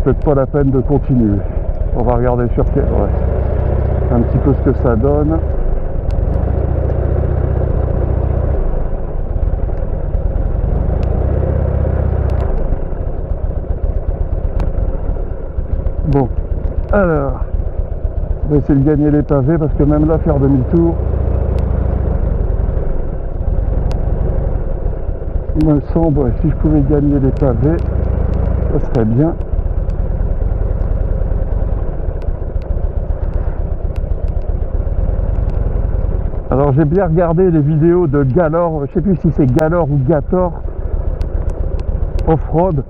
peut-être pas la peine de continuer. On va regarder sur quel... Ouais. Un petit peu ce que ça donne. Bon, alors, on va essayer de gagner les pavés parce que même là, faire demi-tour, il me semble, ouais, si je pouvais gagner les pavés, ça serait bien. Alors j'ai bien regardé les vidéos de Galor, je sais plus si c'est Galor ou Gator Off-Road.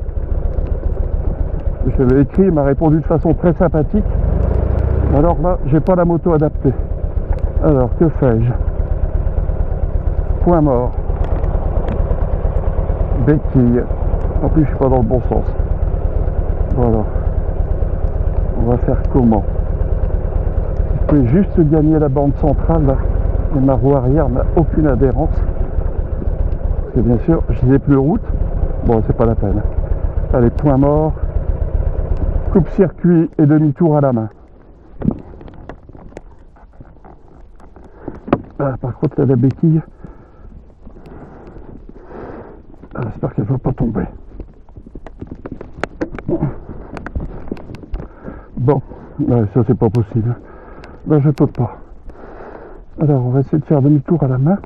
Je l'ai écrit, il m'a répondu de façon très sympathique. Alors là, j'ai pas la moto adaptée. Alors que fais-je? Point mort. Béquille. En plus je suis pas dans le bon sens. Voilà. On va faire comment? Je peux juste gagner la bande centrale là. Et ma roue arrière n'a aucune adhérence. Et bien sûr, je n'ai plus route. Bon, c'est pas la peine. Allez, point mort. Coupe-circuit et demi-tour à la main. Ah, par contre, là, la béquille. Ah, j'espère qu'elle ne va pas tomber. Bon, ouais, ça c'est pas possible. Là, je peux pas. Alors, on va essayer de faire demi-tour à la main.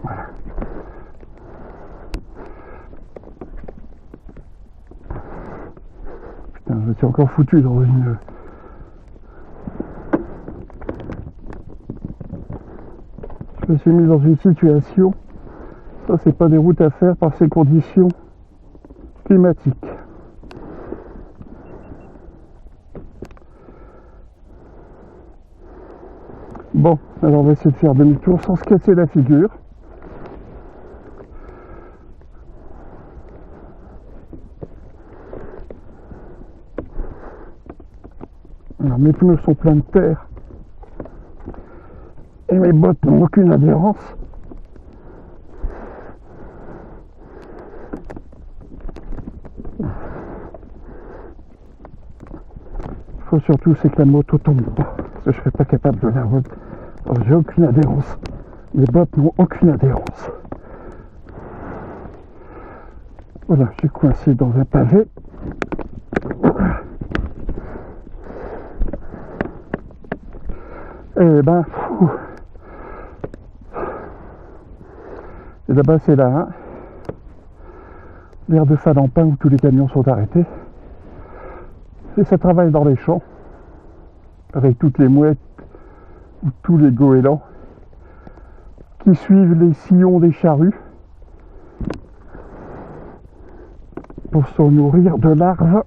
Voilà. Putain, je me suis encore foutu dans une... Je me suis mis dans une situation... Ça, c'est pas des routes à faire par ces conditions climatiques. Bon, alors on va essayer de faire demi-tour sans se casser la figure. Alors mes pneus sont pleins de terre et mes bottes n'ont aucune adhérence. Il faut surtout c'est que la moto tombe pas, parce que je ne serais pas capable de la route. J'ai aucune adhérence. Mes bottes n'ont aucune adhérence. Voilà, je suis coincé dans un pavé. Et ben, fou. Et là-bas c'est là, hein, l'aire de Salampin où tous les camions sont arrêtés. Et ça travaille dans les champs, avec toutes les mouettes ou tous les goélands qui suivent les sillons des charrues pour se nourrir de larves.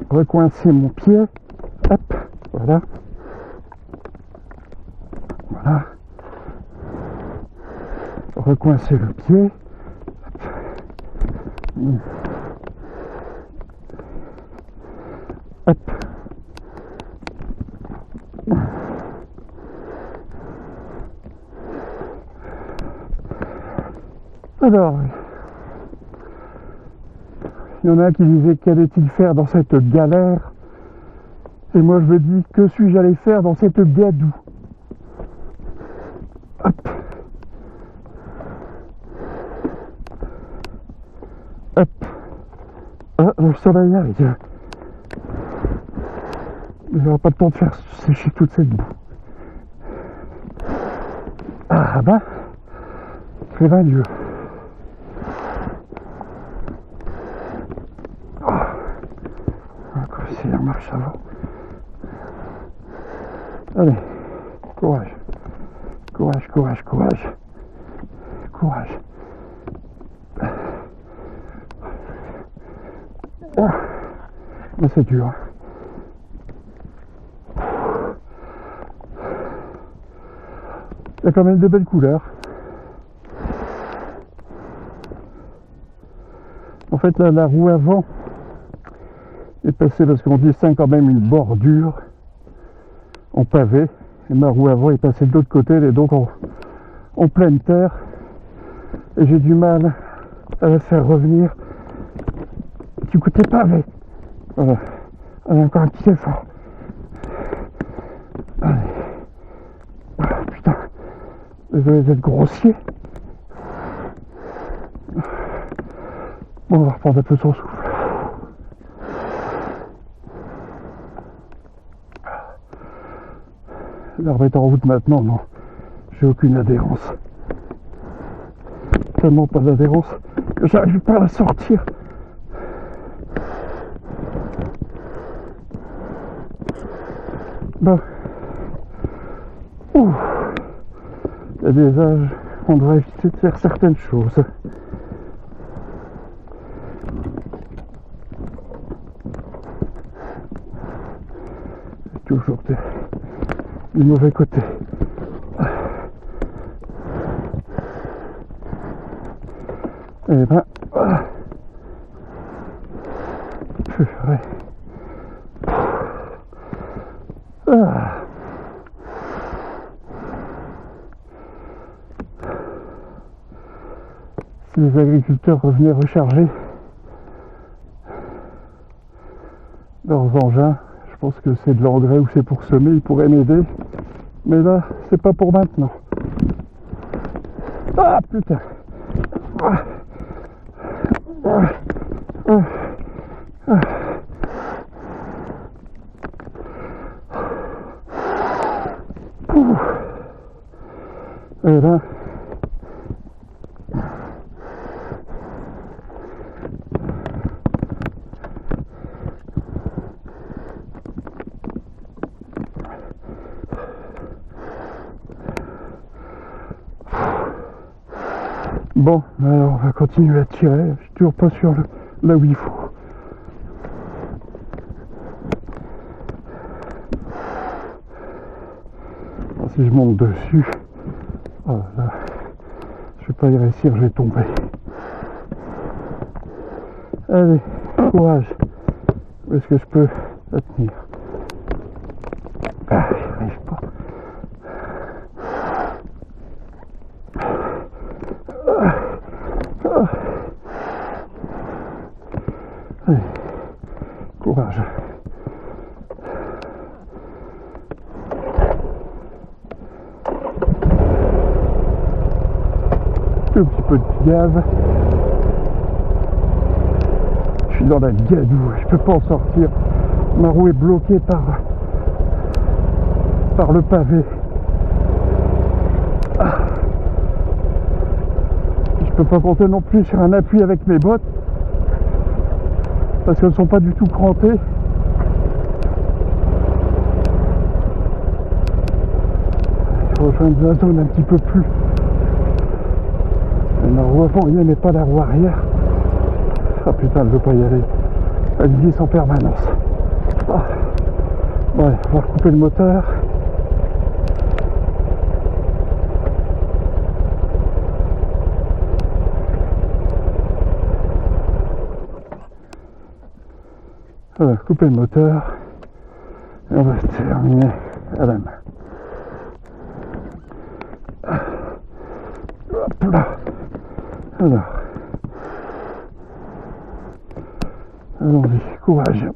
Recoincer mon pied, hop, voilà, voilà, recoincer le pied, hop, alors, il y en a un qui disait qu'allait-il faire dans cette galère, et moi je me dis que suis-je allé faire dans cette gadoue. Hop, hop, ah, le soleil arrive. J'aurai pas le temps de faire sécher toute cette boue. Ah bah, c'est 20 Dieu. Encore essayer en marche avant. Allez, courage. Courage, courage, courage. Courage. Oh, mais c'est dur. Il y a quand même de belles couleurs. En fait, là, la roue avant est passée parce qu'on distingue quand même une bordure en pavé. Et ma roue avant est passée de l'autre côté, elle est donc en pleine terre. Et j'ai du mal à la faire revenir du côté pavé. Voilà. Allez, encore un petit effort. Allez. Ah, putain. Désolé d'être grossier. Bon, on va reprendre un peu son souffle. La remettre en route maintenant, non. J'ai aucune adhérence. Tellement pas d'adhérence que j'arrive pas à la sortir. Bah. Ouh. Il y a des âges, on devrait éviter de faire certaines choses. C'est toujours du mauvais côté. Et ben, purée. Si les agriculteurs revenaient recharger leurs engins, je pense que c'est de l'engrais ou c'est pour semer, ils pourraient m'aider. Mais là, c'est pas pour maintenant. Ah putain. Et là, bon, alors on va continuer à tirer. Je suis toujours pas sur là où il faut. Alors, si je monte dessus, oh là, je vais pas y réussir, je vais tomber. Allez, courage. Où est-ce que je peux la tenir? Ah, j'y arrive pas. Allez, courage. Un petit peu de gaz. Je suis dans la gadoue, je peux pas en sortir. Ma roue est bloquée par le pavé. Ah. Je peux pas compter non plus sur un appui avec mes bottes parce qu'elles ne sont pas du tout crantées. Je rejoins la zone un petit peu plus. La roue avant, il n'y a pas la roue arrière. Ah putain, elle veut pas y aller. Elle glisse en permanence. Ah. Ouais, on va recouper le moteur. On va couper le moteur et on va se terminer à la main. Hop là. Alors, allons-y, courage.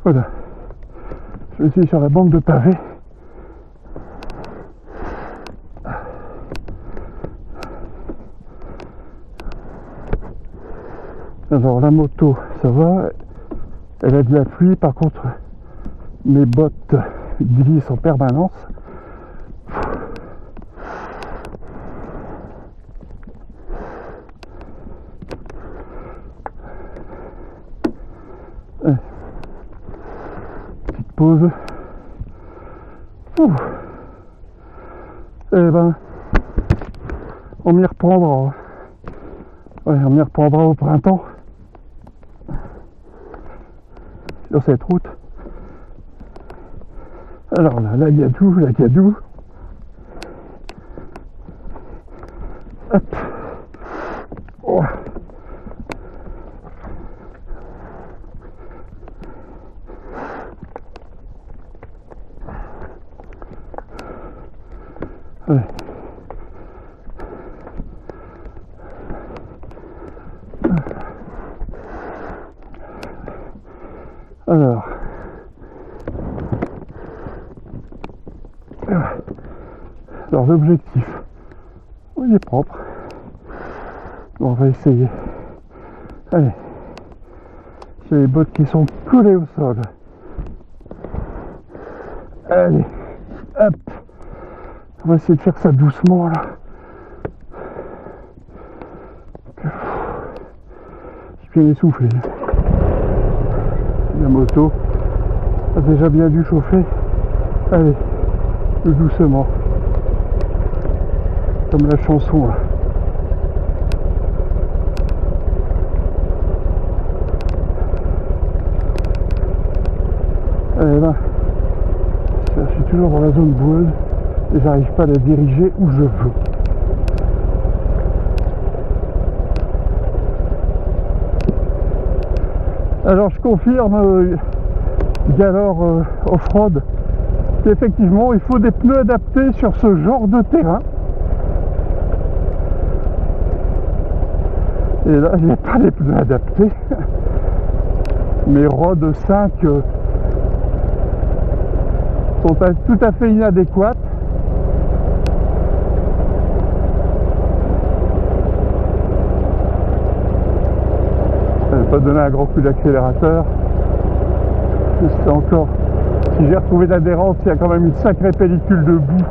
Voilà. Je suis sur la bande de pavé. Alors la moto, ça va, elle a de la pluie, par contre mes bottes glissent en permanence. Petite pause. Et ben, on m'y reprendra. Ouais, on m'y reprendra au printemps. Sur cette route. Alors là, la gadoue. Hop. Oh. Alors, l'objectif, il est propre. Bon, on va essayer. Allez, j'ai les bottes qui sont collées au sol. Allez, hop. On va essayer de faire ça doucement là. Je suis bien essoufflé. La moto a déjà bien dû chauffer. Allez, plus doucement. Comme la chanson là. Allez là. Je suis toujours dans la zone boueuse et j'arrive pas à la diriger où je veux. Alors je confirme, Galore Off-Road, qu'effectivement il faut des pneus adaptés sur ce genre de terrain. Et là il n'y a pas les pneus adaptés. Mes Road 5 sont tout à fait inadéquates. Je n'avais pas donné un grand coup d'accélérateur. C'est encore, si j'ai retrouvé l'adhérence, il y a quand même une sacrée pellicule de boue